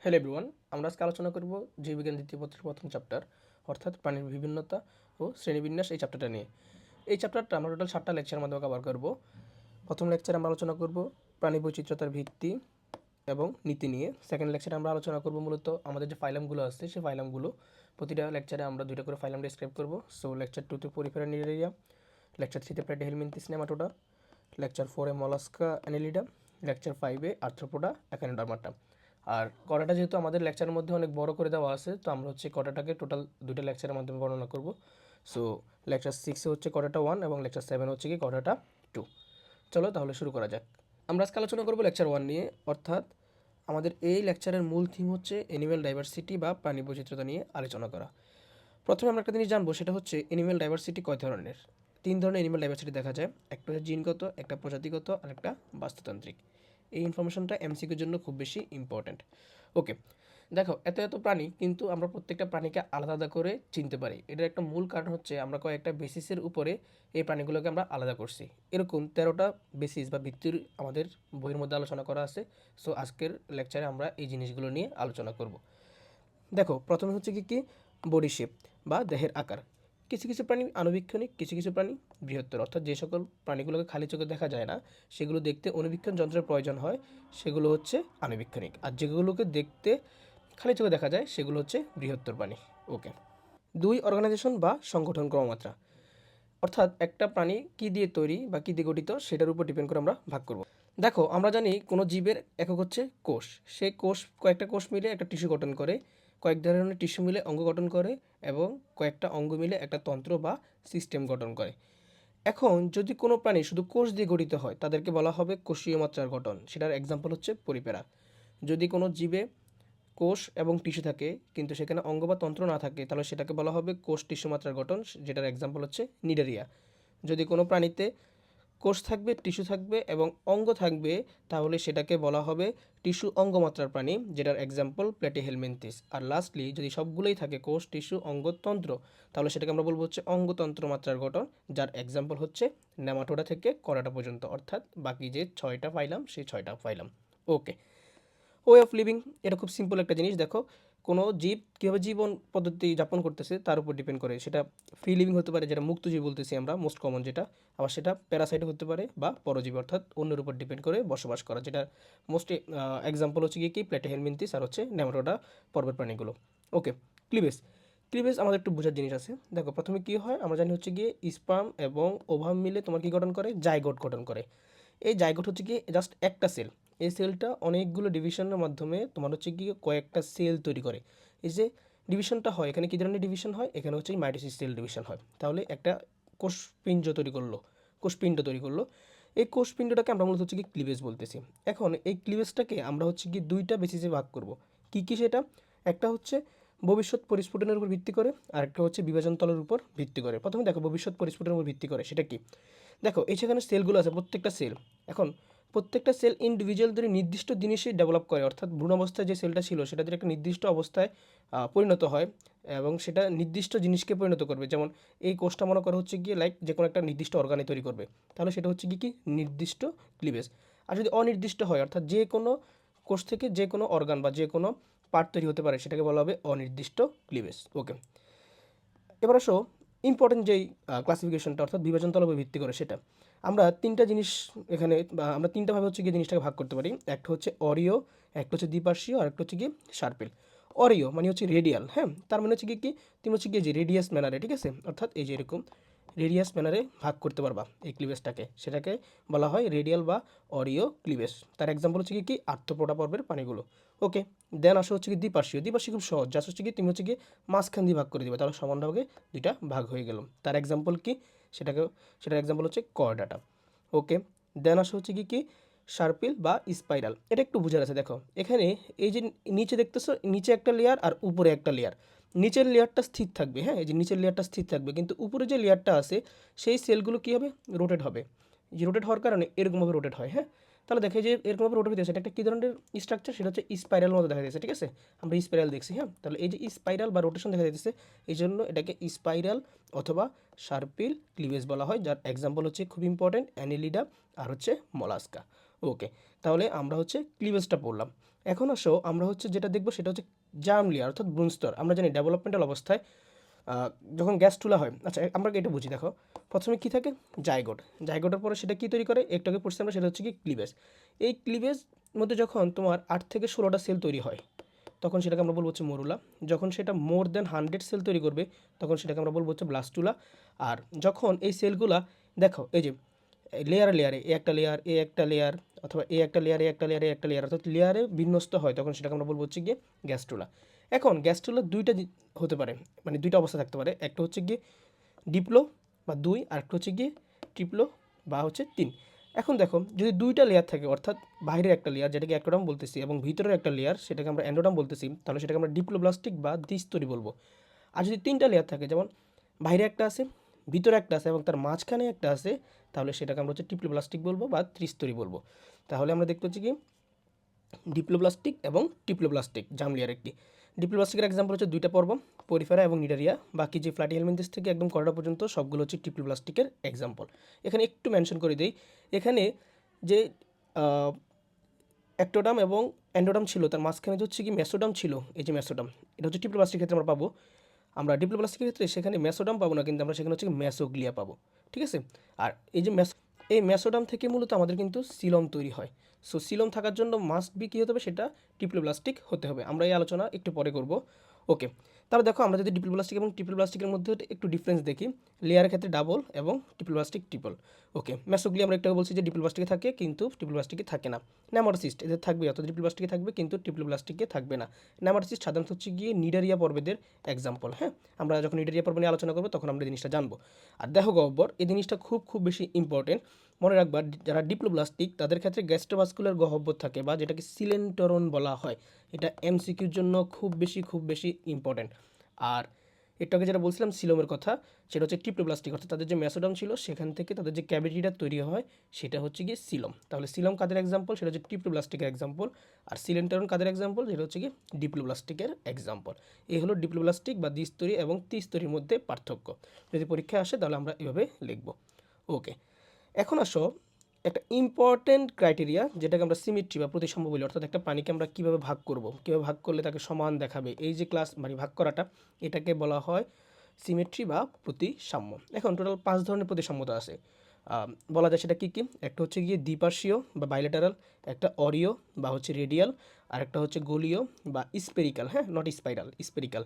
Hello everyone, আমরা আজকে আলোচনা করব জীববিজ্ঞান দ্বিতীয় পত্রের প্রথম চ্যাপ্টার অর্থাৎ প্রাণীর বিভিন্নতা ও শ্রেণীবিন্যাস এই চ্যাপ্টারটা নিয়ে। এই চ্যাপ্টারটা আমরা টোটাল 7টা লেকচারের মাধ্যমে কভার করব। প্রথম লেকচারে আমরা আলোচনা করব প্রাণী বৈচিত্র্যতার ভিত্তি এবং নীতি নিয়ে। সেকেন্ড লেকচারে আমরা আলোচনা করব মূলত আমাদের যে ফাইলামগুলো আছে সেই ফাইলামগুলো। প্রতিটা লেকচারে আমরা 2টা করে ফাইলাম ডিসক্রাইব করব। সো লেকচার 2তে পরিফেরা নিউরেরিয়া, লেকচার 3তে প্লেটিহেলমিনথেস নেমাটোডা, লেকচার 4-এ মলাস্কা অ্যানেলিডা, লেকচার 5-এ আর্থ্রোপোডা এখানোডার্মাটা। আর কটাটা যেহেতু আমাদের লেকচারের মধ্যে অনেক বড় করে দেওয়া আছে, তো আমরা হচ্ছে কটাটাকে টোটাল 2টা লেকচারের মাধ্যমে বর্ণনা করব। সো লেকচার 6-এ হচ্ছে কটাটা 1 এবং লেকচার 7 হচ্ছে কি কটাটা 2। চলো তাহলে শুরু করা যাক। আমরা আজকে আলোচনা করব লেকচার 1 নিয়ে, অর্থাৎ আমাদের এই লেকচারের মূল থিম হচ্ছে অ্যানিম্যাল ডাইভার্সিটি বা প্রাণী বৈচিত্র্যতা নিয়ে আলোচনা করা। প্রথমে আমরা একটা জিনিস জানবো, সেটা হচ্ছে অ্যানিম্যাল ডাইভার্সিটি কয় ধরনের। 3 ধরনের অ্যানিম্যাল ডাইভার্সিটি দেখা যায়। একটা হচ্ছে জিনগত, একটা প্রজাতিগত আর একটা বাস্তুতান্ত্রিক। এই ইনফরমেশনটা এমসিকিউর জন্য খুব বেশি ইম্পর্ট্যান্ট। ওকে, দেখো এত এত প্রাণী, কিন্তু আমরা প্রত্যেকটা প্রাণীকে আলাদা আলাদা করে চিনতে পারি। এটার একটা মূল কারণ হচ্ছে আমরা কয়েকটা বেসিসের উপরে এই প্রাণীগুলোকে আমরা আলাদা করছি। এরকম 13টা বেসিস বা ভিত্তির আমাদের বইয়ের মধ্যে আলোচনা করা আছে। সো আজকের লেকচারে আমরা এই জিনিসগুলো নিয়ে আলোচনা করব। দেখো প্রথমে হচ্ছে কি বডি শেপ বা দেহের আকার। কিছু কিছু প্রাণী আণুবীক্ষণিক, কিছু কিছু প্রাণী বৃহত্তর, অর্থাৎ যে সকল প্রাণীগুলোকে খালি চোখে দেখা যায় না, সেগুলো দেখতে অনুবীক্ষণ যন্ত্রের প্রয়োজন হয়, সেগুলো হচ্ছে আণুবীক্ষণিক। আর যেগুলোকে দেখতে খালি চোখে দেখা যায় সেগুলো হচ্ছে বৃহত্তর প্রাণী। ওকে, 2 অর্গানাইজেশন বা সংগঠন ক্রমমাত্রা, অর্থাৎ একটা প্রাণী কী দিয়ে তৈরি বা কী দিয়ে গঠিত সেটার উপর ডিপেন্ড করে আমরা ভাগ করব। দেখো আমরা জানি কোনো জীবের একক হচ্ছে কোষ। সেই কোষ কয়েকটা কোষ মিলে একটা টিস্যু গঠন করে, কয়েক ধরনের টিস্যু মিলে অঙ্গ গঠন করে এবং কয়েকটা অঙ্গ মিলে একটা তন্ত্র বা সিস্টেম গঠন করে। এখন যদি কোনো প্রাণী শুধু কোষ দিয়ে গঠিত হয় তাদেরকে বলা হবে কোষীয় মাত্রার গঠন। সেটার এক্সাম্পল হচ্ছে পরিপেরা। যদি কোনো জীবে কোষ এবং টিস্যু থাকে কিন্তু সেখানে অঙ্গ বা তন্ত্র না থাকে, তাহলে সেটাকে বলা হবে কোষ টিস্যু মাত্রার গঠন, যেটার এক্সাম্পল হচ্ছে নিডারিয়া। যদি কোনো প্রাণীতে কোষ থাকবে, টিস্যু থাকবে এবং অঙ্গ থাকবে, তাহলে সেটাকে বলা হবে টিস্যু অঙ্গমাত্রার প্রাণী, যেটার এক্সাম্পল প্লেটিহেলমিনথেস। আর লাস্টলি যদি সবগুলোই থাকে কোষ, টিস্যু, অঙ্গতন্ত্র, তাহলে সেটাকে আমরা বলবো হচ্ছে অঙ্গতন্ত্র মাত্রার গঠন, যার এক্সাম্পল হচ্ছে নেমাটোডা থেকে করাটা পর্যন্ত, অর্থাৎ বাকি যে 6টা পাইলাম সেই 6টা পাইলাম। ওকে, ওয়ে অফ লিভিং, এটা খুব সিম্পল একটা জিনিস। দেখো কোনো জীব কীভাবে জীবন পদ্ধতি যাপন করতেছে তার উপর ডিপেন্ড করে। সেটা ফ্রি লিভিং হতে পারে, যেটা মুক্ত জীব বলতেছি আমরা, মোস্ট কমন যেটা। আবার সেটা প্যারাসাইট হতে পারে বা পরজীবী, অর্থাৎ অন্যের উপর ডিপেন্ড করে বসবাস করা, যেটা মোস্ট এক্সাম্পল হচ্ছে কি প্লেটিহেলমিনথেস আর হচ্ছে নেমাটোডা পর্বের প্রাণীগুলো। ওকে, ক্লিভেজ। ক্লিভেজ আমাদের একটু বোঝার জিনিস আছে। দেখো প্রথমে কী হয় আমরা জানি হচ্ছে গিয়ে স্পার্ম এবং ওভাম মিলে তোমার কী গঠন করে, জাইগোট গঠন করে। এই জাইগোট হচ্ছে কি জাস্ট একটা সেল। এই সেলটা অনেকগুলো ডিভিশনের মাধ্যমে তোমার হচ্ছে কি কয়েকটা সেল তৈরি করে। এই যে ডিভিশনটা হয়, এখানে কী ধরনের ডিভিশন হয়, এখানে হচ্ছে মাইটোসিস সেল ডিভিশন হয়। তাহলে একটা কোষপিণ্ড তৈরি করলো, কোষপিণ্ড তৈরি করলো। এই কোষপিণ্ডটাকে আমরা মূলত হচ্ছে কি ক্লিভেজ বলতেছি। এখন এই ক্লিভেজটাকে আমরা হচ্ছে কি 2টা বেসিসে ভাগ করব। কী কী সেটা? একটা হচ্ছে ভবিষ্যৎ পরিস্ফুটনের উপর ভিত্তি করে, আর একটা হচ্ছে বিভাজন তলের উপর ভিত্তি করে। প্রথমে দেখো ভবিষ্যৎ পরিস্ফুটনের উপর ভিত্তি করে সেটা কি। দেখো এই সেখানে সেলগুলো আছে, প্রত্যেকটা সেল। এখন প্রত্যেকটা সেল ইন্ডিভিজুয়াল ধরে নির্দিষ্ট জিনিসই ডেভেলপ করে, অর্থাৎ ভ্রূণ অবস্থায় যে সেলটা ছিল সেটা ধরে একটা নির্দিষ্ট অবস্থায় পরিণত হয় এবং সেটা নির্দিষ্ট জিনিসকে পরিণত করবে। যেমন এই কোষটা মনে করা হচ্ছে গিয়ে লাইক যে কোনো একটা নির্দিষ্ট অর্গানে তৈরি করবে, তাহলে সেটা হচ্ছে কি নির্দিষ্ট ক্লিভেজ। আর যদি অনির্দিষ্ট হয়, অর্থাৎ যে কোনো কোষ থেকে যে কোনো অর্গান বা যে কোনো পার্ট তৈরি হতে পারে, সেটাকে বলা হবে অনির্দিষ্ট ক্লিভেজ। ওকে, এবার আসো ইম্পর্টেন্ট যেই ক্লাসিফিকেশনটা, অর্থাৎ বিভাজন তলবে ভিত্তি করে সেটা। আমরা 3টা জিনিস এখানে বা আমরা 3টা ভাবে হচ্ছে গিয়ে জিনিসটাকে ভাগ করতে পারি। একটা হচ্ছে অরিও, একটা হচ্ছে দ্বিপার্শ্বীয় আর একটা হচ্ছে গিয়ে শার্পেল। অরিও মানে হচ্ছে রেডিয়াল, হ্যাঁ, তার মানে হচ্ছে কি তুমি হচ্ছে গিয়ে যে রেডিয়াস ম্যানারে, ঠিক আছে, অর্থাৎ এই যে এরকম রেডিয়াস ম্যানারে ভাগ করতে পারবা এই ক্লিভেজটাকে, সেটাকে বলা হয় রেডিয়াল বা অরিও ক্লিভেজ। তার এক্সাম্পল হচ্ছে কি আর্থ্রোপোডা পর্বের প্রাণীগুলো। ওকে, দেন আসা হচ্ছে কি দ্বিপার্শ্বীয়। দ্বিপার্শ্বীয় খুব সহজ, জাস্ট হচ্ছে কি তুমি হচ্ছে কি মাঝখান দিয়ে ভাগ করে দিবে, তাহলে সমানভাবে 2টা ভাগ হয়ে গেল। তার এক্সাম্পল কি, সেটার এক্সাম্পল হচ্ছে কর্ডাটা। ওকে, দেন আসা হচ্ছে কি সার্পিল বা স্পাইরাল। এটা একটু বোঝার আছে। দেখো এখানে এই যে নিচে দেখতেছো, নিচে একটা লেয়ার আর উপরে একটা লেয়ার। নিচের লেয়ারটা স্থির থাকবে, হ্যাঁ, এই যে নিচের লেয়ারটা স্থির থাকবে, কিন্তু উপরে যে লেয়ারটা আছে সেই সেলগুলো কী হবে, রোটেট হবে। যে রোটেট হওয়ার কারণে এরকমভাবে রোটেট হয়, হ্যাঁ। তাহলে দেখে যে এরকমভাবে রোটেট হইতেছে, এটা একটা কী ধরনের স্ট্রাকচার, সেটা হচ্ছে স্পাইরাল মতো দেখা যাচ্ছে, ঠিক আছে। আমরা স্পাইরাল দেখছি, হ্যাঁ। তাহলে এই যে স্পাইরাল বা রোটেশন দেখা যাচ্ছে, এই জন্য এটাকে স্পাইরাল অথবা সার্পিল ক্লিভেজ বলা হয়, যার এক্সাম্পল হচ্ছে খুব ইম্পর্টেন্ট অ্যানিলিডা আর হচ্ছে মলাস্কা। ওকে, তাহলে আমরা হচ্ছে ক্লিভেজটা পড়লাম। এখন আসো আমরা হচ্ছে যেটা দেখবো সেটা হচ্ছে জার্ম লেয়ার অর্থাৎ ব্রোঞ্জ স্তর। আমরা জানি ডেভেলপমেন্টাল অবস্থায় যখন গ্যাস চুলা হয়, আচ্ছা আমরা এটা বুঝি, দেখো প্রথমে কি থাকে, জাইগোট। জাইগোটের পরে সেটা কি তৈরি করে, একটাকে পড়ছি আমরা, সেটা হচ্ছে কি ক্লিভেজ। এই ক্লিভেজ মধ্যে যখন তোমার 8 থেকে 16টা সেল তৈরি হয় তখন সেটাকে আমরা বলবো হচ্ছে মরুলা। যখন সেটা মোর দেন 100 সেল তৈরি করবে তখন সেটাকে আমরা বলবো হচ্ছে ব্লাস্টুলা। আর যখন এই সেলগুলা, দেখো এই যে লেয়ারে লেয়ারে, এ একটা লেয়ার, এ একটা লেয়ার, অথবা এ একটা লেয়ার, এ একটা লেয়ার, এ একটা লেয়ার, অর্থাৎ লেয়ারে বিন্যস্ত হয় তখন সেটাকে আমরা বলবো হচ্ছে গিয়ে গ্যাস্ট্রুলা। এখন গ্যাস্ট্রুলা দুইটা হতে পারে, মানে দুইটা অবস্থা থাকতে পারে। একটা হচ্ছে গিয়ে ডিপ্লো বা 2, আর একটা হচ্ছে গিয়ে ট্রিপ্লো বা হচ্ছে 3। এখন দেখো যদি দুইটা লেয়ার থাকে, অর্থাৎ বাইরের একটা লেয়ার যেটাকে অ্যাক্টোডাম বলতেছি এবং ভিতরের একটা লেয়ার সেটাকে আমরা অ্যান্ডোডাম বলতেছি, তাহলে সেটাকে আমরা ডিপ্লোব্লাস্টিক বা দ্বিস্তরী বলবো। আর যদি 3টা লেয়ার থাকে, যেমন বাইরে একটা আছে, ভিতরে একটা আছে এবং তার মাঝখানে একটা আছে, তাহলে সেটাকে আমরা হচ্ছে ট্রিপ্লোব্লাস্টিক বলবো বা ত্রিস্তরী বলবো। তাহলে আমরা দেখতে পাচ্ছি কি ডিপ্লোব্লাস্টিক এবং ট্রিপ্লোব্লাস্টিক জার্ম লেয়ার একটি। ডিপ্লোব্লাস্টিকের এক্সাম্পল হচ্ছে দুইটা পর্ব, পরিফেরা এবং নিডারিয়া। বাকি যে ফ্ল্যাটি হেলমিনথেস থেকে একদম করোনা পর্যন্ত সবগুলো হচ্ছে ট্রিপ্লোব্লাস্টিকের এক্সাম্পল। এখানে একটু মেনশন করে দিই, এখানে যে অ্যাক্টোডাম এবং অ্যান্ডোডাম ছিল তার মাঝখানে যে হচ্ছে কি মেসোডাম ছিল, এই যে মেসোডাম, এটা হচ্ছে ট্রিপ্লোব্লাস্টিক ক্ষেত্রে আমরা পাবো। আমরা ডিপ্লোপ্লাস্টিকের ক্ষেত্রে সেখানে মেসোডাম পাবো না, কিন্তু আমরা সেখানে হচ্ছে মেসোগ্লিয়া পাবো। ঠিক আছে। আর এই যে এই মেসোডাম থেকে মূলত আমাদের কিন্তু সিলম তৈরি হয়। সো সিলম থাকার জন্য মাস্ট বি কী হতে হবে, সেটা ডিপ্লোপ্লাস্টিক হতে হবে। আমরা এই আলোচনা একটু পরে করব। ওকে, তাহলে দেখো আমরা যদি ডিপ্লোপ্লাস্টিক এবং ট্রিপ্লোপ্লাস্টিকের মধ্যে একটু ডিফারেন্স দেখি। লেয়ারের ক্ষেত্রে ডাবল এবং ট্রিপ্লোপ্লাস্টিক ট্রিপল। ওকে, মেসোগ্লিয়া আমরা একটু বলছি যে ডিপ্লোপ্লাস্টিকে থাকে কিন্তু ট্রিপ্লোপ্লাস্টিকে থাকে না। নেমাটোসিস্ট এদের থাকবে, অর্থাৎ ডিপ্লোপ্লাস্টিকে থাকবে কিন্তু ট্রিপ্লোপ্লাস্টিকে থাকবে না। নেমাটোসিস্ট সাধারণত হচ্ছে গিয়ে নিডারিয়া পর্বেদের এক্সাম্পল। হ্যাঁ, আমরা যখন নিডারিয়া পর্ব নিয়ে আলোচনা করবো তখন আমরা এই জিনিসটা জানবো। আর দেহ গহ্বর, এই জিনিসটা খুব খুব বেশি ইম্পর্টেন্ট। মনে রাখবা যারা ডিপ্লোপ্লাস্টিক তাদের ক্ষেত্রে গ্যাস্ট্রোভাস্কুলার গহ্বর থাকে বা যেটাকে সিলেন্টরন বলা হয়, এটা এমসিকিউর জন্য খুব বেশি ইম্পর্টেন্ট। আর এটাকে যেটা বলছিলাম সিলোমের কথা, সেটা হচ্ছে ট্রিপ্লোপ্লাস্টিক, অর্থাৎ তাদের যে মেসোডাম ছিল সেখান থেকে তাদের যে ক্যাভিটিটা তৈরি হয় সেটা হচ্ছে গিয়ে সিলম। তাহলে সিলম কাদের এক্সাম্পল, সেটা হচ্ছে ট্রিপ্লোপ্লাস্টিকের এক্সাম্পল। আর সিলেন্টারন কাদের এক্সাম্পল, সেটা হচ্ছে কি ডিপ্লোপ্লাস্টিকের এক্সাম্পল। এই হলো ডিপ্লোপ্লাস্টিক বা দ্বিস্তরী এবং ত্রিস্তরীর মধ্যে পার্থক্য। যদি পরীক্ষায় আসে তাহলে আমরা এভাবে লিখব। ওকে, এখন আসো একটা ইম্পর্টেন্ট ক্রাইটেরিয়া যেটাকে আমরা সিমেট্রি বা প্রতিসাম্য বলি, অর্থাৎ একটা প্রাণীকে আমরা কীভাবে ভাগ করব, কীভাবে ভাগ করলে তাকে সমান দেখাবে, এই যে ক্লাস মানে ভাগ করাটা, এটাকে বলা হয় সিমেট্রি বা প্রতিসাম্য। এখন টোটাল 5 ধরনের প্রতিসাম্যতা আছে। বলা যায় সেটা কী কী, একটা হচ্ছে গিয়ে দ্বিপার্শ্বীয় বা বাইলেটারাল, একটা অরিও বা হচ্ছে রেডিয়াল, আর একটা হচ্ছে গোলীয় বা স্পেরিক্যাল, হ্যাঁ নট স্পাইরাল, স্পেরিক্যাল,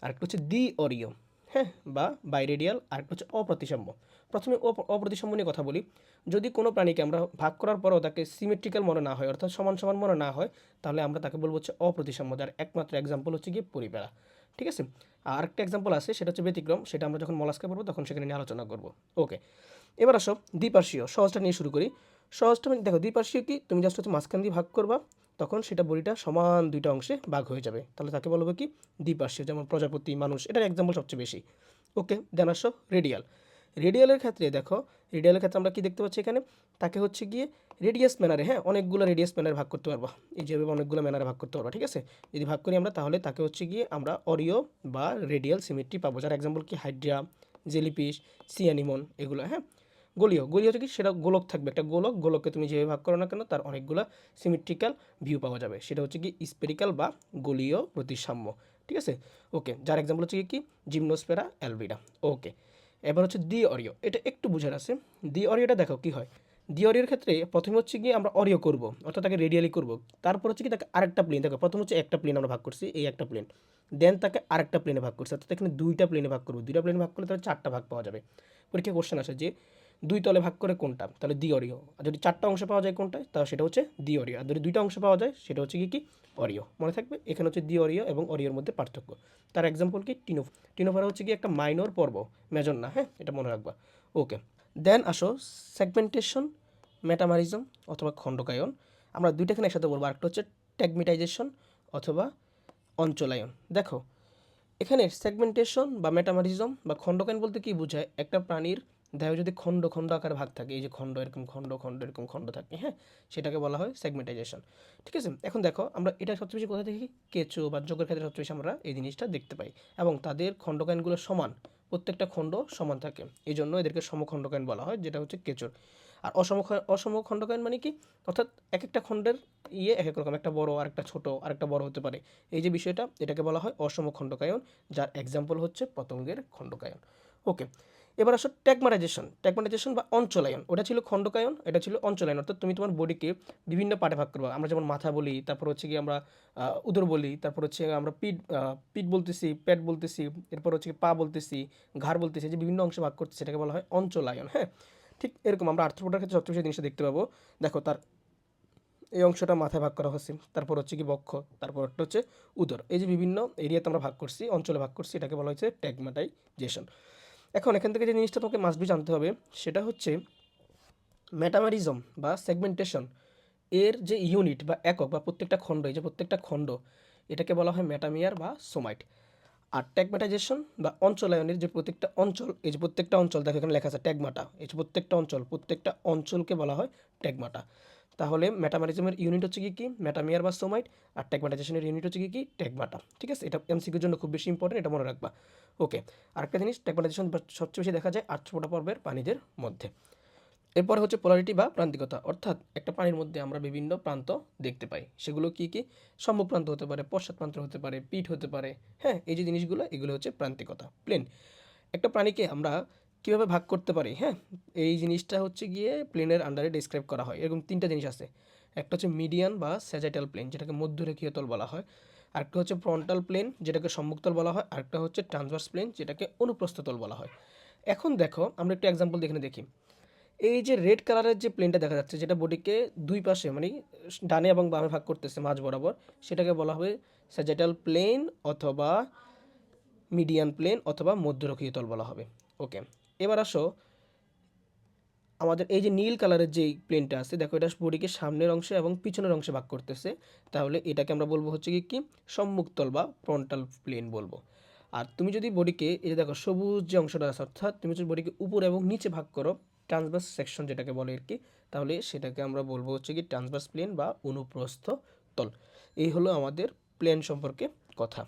আর একটা হচ্ছে দ্বি অরিও, হ্যাঁ বা বাইরেডিয়াল, আর একটা হচ্ছে অপ্রতিসাম্য। প্রথমে অপ্রতিসাম্য নিয়ে কথা বলি। যদি কোনো প্রাণীকে আমরা ভাগ করার পরও তাকে সিমেট্রিক্যাল মনে না হয়, অর্থাৎ সমান সমান মনে না হয়, তাহলে আমরা তাকে বলবো হচ্ছে অপ্রতিসাম্য, যার একমাত্র এক্সাম্পল হচ্ছে গিয়ে পরিপেরা। ঠিক আছে। আর একটা এক্সাম্পল আছে, সেটা হচ্ছে ব্যতিক্রম, সেটা আমরা যখন মলাস্কা পড়বো তখন সেখানে নিয়ে আলোচনা করবো। ওকে, এবার আসো দ্বিপার্শ্বীয়, সহজটা নিয়ে শুরু করি। সহজটা মানে দেখো, দ্বিপার্শ্বীয় কি, তুমি জাস্ট হচ্ছে মাঝখান দিয়ে ভাগ করবা, তখন সেটা বডিটা সমান দুইটা অংশে ভাগ হয়ে যাবে, তাহলে তাকে বলবো কি দ্বিপার্শ্বীয়, যেমন প্রজাপতি, মানুষ, এটার এক্সাম্পল সবচেয়ে বেশি। ওকে, দেন আসো রেডিয়াল। রেডিয়ালের ক্ষেত্রে দেখো, রেডিয়ালের ক্ষেত্রে আমরা কি দেখতে পাচ্ছি এখানে, তাকে হচ্ছে গিয়ে রেডিয়াস ম্যানারে, হ্যাঁ অনেকগুলো রেডিয়াস ম্যানারে ভাগ করতে পারবা, এই যেভাবে অনেকগুলো ম্যানারে ভাগ করতে পারবা। ঠিক আছে, যদি ভাগ করি আমরা তাহলে তাকে হচ্ছে গিয়ে আমরা অরিও বা রেডিয়াল সিমেট্রি পাবো, যার এক্সাম্পল কি হাইড্রা, জেলিফিশ, সি অ্যানিমন, এগুলো। হ্যাঁ, গোলীয়, গোলীয় হচ্ছে কি, সেটা গোলক থাকবে, একটা গোলক, গোলককে তুমি যেভাবে ভাগ করো না কেন তার অনেকগুলো সিমেট্রিক্যাল ভিউ পাওয়া যাবে, সেটা হচ্ছে কি স্পেরিক্যাল বা গোলীয় প্রতিসাম্য। ঠিক আছে। ওকে, যার এক্সাম্পল হচ্ছে কি জিমনোস্ফেরা অ্যালভিডা। ওকে, এবার হচ্ছে দ্বি অরিও, এটা একটু বুঝার আছে। দ্বি অরিওটা দেখো কি হয়, দ্বি অরিওর ক্ষেত্রে প্রথমে হচ্ছে গিয়ে আমরা অরিও করব, অর্থাৎ তাকে রেডিয়ালি করব, তারপর হচ্ছে কি তাকে আরেকটা প্লেন, দেখো প্রথম হচ্ছে একটা প্লেন আমরা ভাগ করছি, এই একটা প্লেন, দেন তাকে আরেকটা প্লেনে ভাগ করছি, অর্থাৎ এখানে দুইটা প্লেনে ভাগ করবো, দুইটা প্লেনে ভাগ করলে তাহলে 4টা ভাগ পাওয়া যাবে। পরীক্ষা কোশ্চেন আসে যে দুই তলে ভাগ করে কোনটা, তাহলে দ্বি অরিও। আর যদি 4টা অংশ পাওয়া যায় কোনটায়, তাহলে সেটা হচ্ছে দ্বি অরিও। আর যদি দুইটা অংশ পাওয়া যায় সেটা হচ্ছে কি অরিও। মনে থাকবে এখানে হচ্ছে দ্বি অরিও এবং অরিওর মধ্যে পার্থক্য। তার এক্সাম্পল কি টিনোফারা হচ্ছে কি একটা মাইনর পর্ব, মেজর না, হ্যাঁ এটা মনে রাখবা। ওকে, দেন আসো সেগমেন্টেশন, মেটামারিজম অথবা খণ্ডকায়ন। আমরা দুইটাখানে একসাথে বলবো, আরেকটা হচ্ছে ট্যাগমেটাইজেশন অথবা অঞ্চলায়ন। দেখো এখানে সেগমেন্টেশন বা মেটামারিজম বা খণ্ডকায়ন বলতে কি বোঝায়, একটা প্রাণীর দেহ যদি খণ্ড খণ্ড আকারে ভাগ থাকে, এই যে খণ্ড এরকম খণ্ড খণ্ড এরকম খণ্ড থাকে, হ্যাঁ সেটাকে বলা হয় সেগমেন্টাইজেশন। ঠিক আছে। এখন দেখো আমরা এটা সবচেয়ে বেশি কোথায় দেখি, কেঁচো বা যোগের ক্ষেত্রে সবচেয়ে বেশি আমরা এই জিনিসটা দেখতে পাই, এবং তাদের খণ্ডকায়নগুলো সমান, প্রত্যেকটা খণ্ড সমান থাকে, এই জন্য এদেরকে সমখণ্ডকায়ন বলা হয়, যেটা হচ্ছে কেঁচোর। আর অসম খণ্ডকায়ন মানে কি, অর্থাৎ এক একটা খণ্ডের এক এক রকম, একটা বড় আর একটা ছোট আর একটা বড় হতে পারে। এই যে বিষয়টা, এটাকে বলা হয় অসম খণ্ডকায়ন, যার এক্সাম্পল হচ্ছে পতঙ্গের খণ্ডকায়ন। ওকে, এবার আসো ট্যাগমাটাইজেশন বা অঞ্চলায়ন। ওটা ছিল খণ্ডকায়ন, এটা ছিল অঞ্চলায়ন। অর্থাৎ তুমি তোমার বডিকে বিভিন্ন পার্টে ভাগ করবা। আমরা যেমন মাথা বলি, তারপর হচ্ছে কি আমরা উদর বলি, তারপর হচ্ছে আমরা পিঠ বলতেছি, পেট বলতেছি, এরপর হচ্ছে কি পা বলতেছি, ঘাড় বলতেছি, যে বিভিন্ন অংশে ভাগ করতেছি, সেটাকে বলা হয় অঞ্চলায়ন। হ্যাঁ, ঠিক এরকম আমরা আর্থ্রোপোডার ক্ষেত্রে সবচেয়ে বেশি জিনিসটা দেখতে পাবো। দেখো তার এই অংশটা মাথায় ভাগ করা হচ্ছে, তারপর হচ্ছে কি বক্ষ, তারপর একটা হচ্ছে উদর। এই যে বিভিন্ন এরিয়াতে আমরা ভাগ করছি, অঞ্চলে ভাগ করছি, এটাকে বলা হচ্ছে ট্যাগমাটাইজেশন। এখন এখান থেকে যে জিনিসটা তোমাকে মাস্ট বি জানতে হবে, সেটা হচ্ছে মেটামেরিজম বা সেগমেন্টেশন এর যে ইউনিট বা একক বা প্রত্যেকটা খণ্ড, এই যে প্রত্যেকটা খণ্ড, এটাকে বলা হয় মেটামিয়ার বা সোমাইট। আর ট্যাগমাটাইজেশন বা অঞ্চলায়নের যে প্রত্যেকটা অঞ্চল, এই যে প্রত্যেকটা অঞ্চল, দেখো এখানে লেখা আছে ট্যাগমাটা, এই যে প্রত্যেকটা অঞ্চলকে বলা হয় ট্যাগমাটা। তাহলে মেটামেরিজমের ইউনিট হচ্ছে কি মেটামিয়ার বা সোমাইট, আর ট্যাগমাটাইজেশনের ইউনিট হচ্ছে কি ট্যাগমাটা। ঠিক আছে, এটা এমসিকিউর জন্য খুব বেশি ইম্পর্টেন্ট, এটা মনে রাখবা। ওকে, আরেকটা জিনিস, ট্যাগমাটাইজেশন সবচেয়ে বেশি দেখা যায় আর্থ্রোপোডা পর্বের প্রাণীদের মধ্যে। এরপরে হচ্ছে পোলারিটি বা প্রান্তিকতা, অর্থাৎ একটা পানির মধ্যে আমরা বিভিন্ন প্রান্ত দেখতে পাই। সেগুলো কি কি, সম্মুখ প্রান্ত হতে পারে, পশ্চাৎ প্রান্ত হতে পারে, পিঠ হতে পারে। হ্যাঁ, এই যে জিনিসগুলো, এগুলো হচ্ছে প্রান্তিকতা। প্লেন, একটা প্রাণীকে আমরা কীভাবে ভাগ করতে পারি, হ্যাঁ, এই জিনিসটা হচ্ছে গিয়ে প্লেনের আন্ডারে ডিসক্রাইব করা হয়। এরকম তিনটা জিনিস আছে। একটা হচ্ছে মিডিয়ান বা স্যাজাইটাল প্লেন, যেটাকে মধ্যরেখীয় তল বলা হয়। আরেকটা হচ্ছে ফ্রন্টাল প্লেন, যেটাকে সম্মুখতল বলা হয়। আরেকটা হচ্ছে ট্রান্সভার্স প্লেন, যেটাকে অনুপ্রস্থ তল বলা হয়। এখন দেখো আমরা একটু এক্সাম্পল দেখে দেখি। এই যে রেড কালারের যে প্লেনটা দেখা যাচ্ছে, যেটা বডিকে দুই পাশে মানে ডানে এবং বামে ভাগ করতেছে মাঝ বরাবর, সেটাকে বলা হবে স্যাজিটাল প্লেন অথবা মিডিয়ান প্লেন অথবা মধ্যরেখীয় তল বলা হবে। ওকে, এবার আসো আমাদের এই যে নীল কালারের যে প্লেনটা আছে, দেখো এটা বডিকে সামনের অংশে এবং পিছনের অংশে ভাগ করতেছে। তাহলে এটাকে আমরা বলবো হচ্ছে কি সম্মুখ তল বা ফ্রন্টাল প্লেন বলবো। আর তুমি যদি বডিকে এই যে দেখো সবুজ যে অংশটা আছে, অর্থাৎ তুমি যদি বডিকে উপর এবং নিচে ভাগ করো, ট্রান্সভার্স সেকশন যেটাকে বলে আর কি, তাহলে সেটাকে আমরা বলবো হচ্ছে কি ট্রান্সভার্স প্লেন বা অনুপ্রস্থ তল। এই হলো আমাদের প্লেন সম্পর্কে কথা।